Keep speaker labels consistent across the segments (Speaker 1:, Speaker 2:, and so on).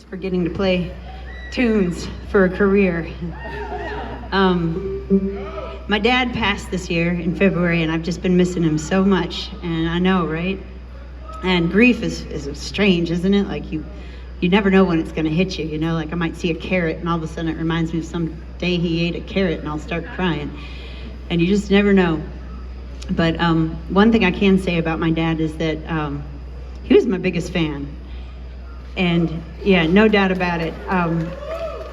Speaker 1: For getting to play tunes for a career. My dad passed this year in February, and I've just been missing him so much. And I know, right? And grief is strange, isn't it? Like you never know when it's going to hit you. You know, like I might see a carrot, and all of a sudden it reminds me of some day he ate a carrot, and I'll start crying. And you just never know. But one thing I can say about my dad is that he was my biggest fan. And yeah, no doubt about it.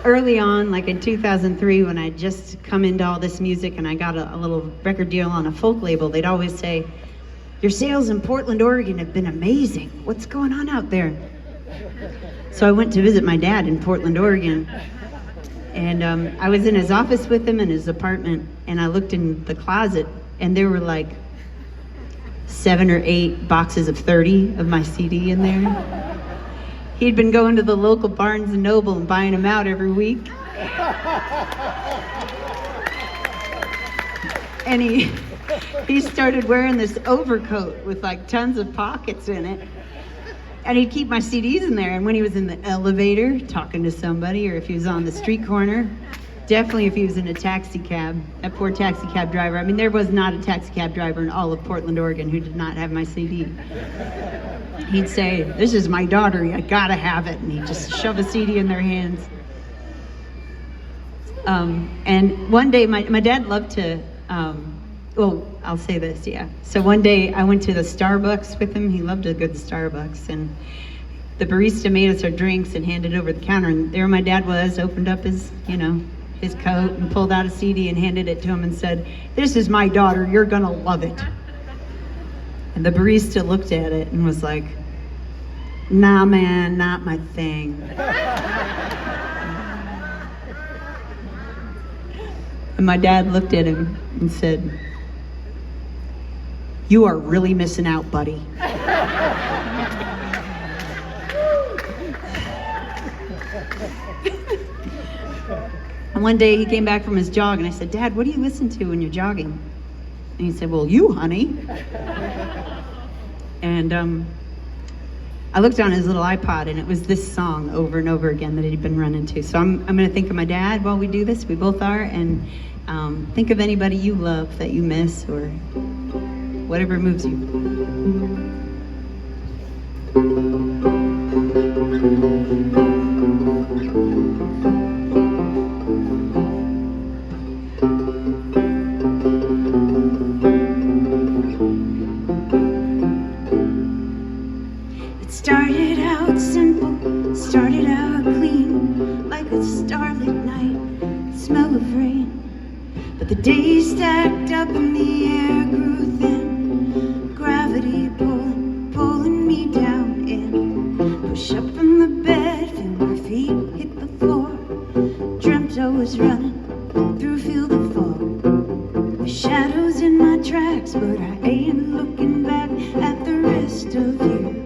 Speaker 1: Early on, like in 2003, when I just come into all this music and I got a little record deal on a folk label, they'd always say, "Your sales in Portland, Oregon have been amazing. What's going on out there?" So I went to visit my dad in Portland, Oregon. And I was in his office with him in his apartment, and I looked in the closet, and there were like 7 or 8 boxes of 30 of my CD in there. He'd been going to the local Barnes & Noble and buying them out every week. And he started wearing this overcoat with like tons of pockets in it. And he'd keep my CDs in there. And when he was in the elevator talking to somebody, or if he was on the street corner, definitely if he was in a taxi cab, that poor taxi cab driver. I mean, there was not a taxi cab driver in all of Portland, Oregon who did not have my CD. He'd say, "This is my daughter, you gotta have it." And he'd just shove a CD in their hands. And one day, my dad loved to, well, I'll say this, yeah. So one day I went to the Starbucks with him. He loved a good Starbucks. And the barista made us our drinks and handed it over the counter. And there my dad was, opened up his, his coat and pulled out a CD and handed it to him and said, "This is my daughter, you're gonna love it." And the barista looked at it and was like, "Nah, man, not my thing." And my dad looked at him and said, "You are really missing out, buddy." And one day he came back from his jog and I said, "Dad, what do you listen to when you're jogging?" And he said, "Well, you, honey." And I looked on his little iPod and it was this song over and over again that he'd been running to. So I'm going to think of my dad while we do this. We both are. And think of anybody you love that you miss or whatever moves you.
Speaker 2: Started out simple, started out clean, like a starlit night, smell of rain. But the days stacked up and the air grew thin, gravity pulling me down in. Push up from the bed, feel my feet hit the floor. Dreamt I was running through a field of fog. The shadows in my tracks, but I ain't looking back at the rest of you.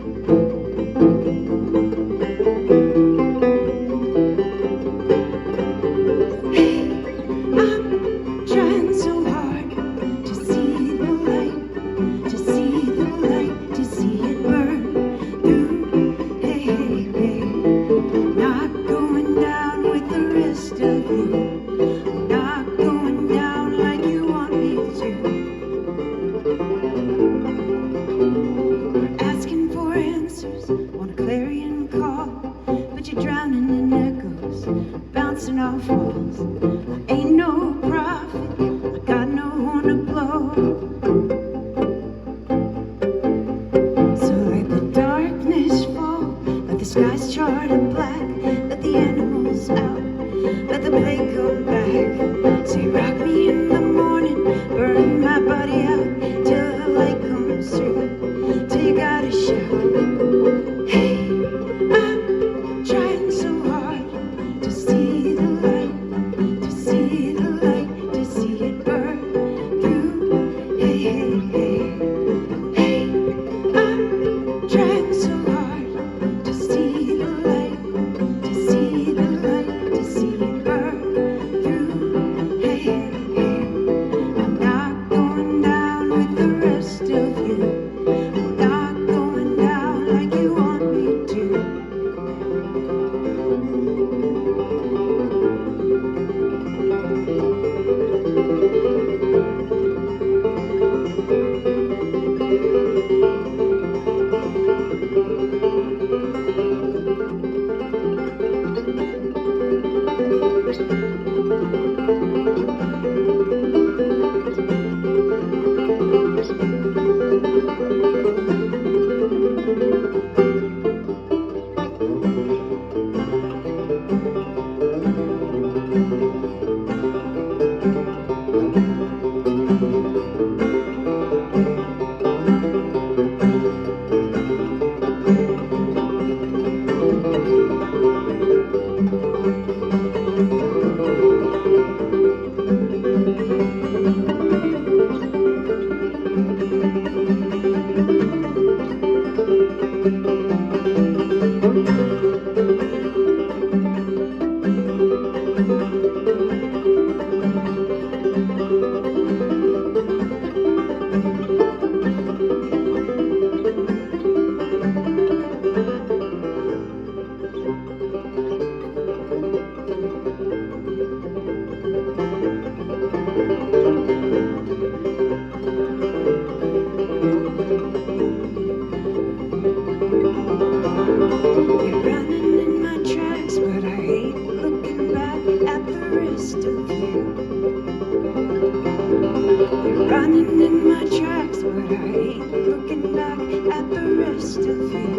Speaker 2: running in my tracks, but I ain't looking back at the rest of you.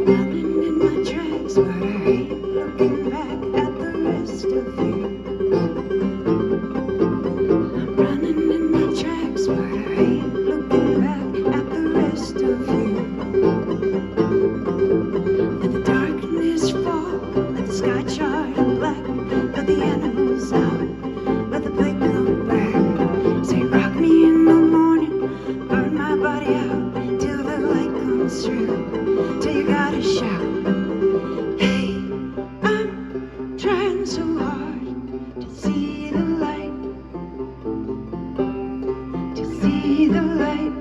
Speaker 2: Running in my tracks, but I ain't looking back at the rest of you. I'm running in my tracks, but I ain't looking back at the rest of you. Let the darkness fall, let the sky charted black, let the animals out, let the blade come back. Say rock me in the morning, burn my body out till the light comes through, till you gotta shout, hey, I'm trying so hard to see the light, to see the light,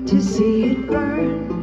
Speaker 2: to see it burn.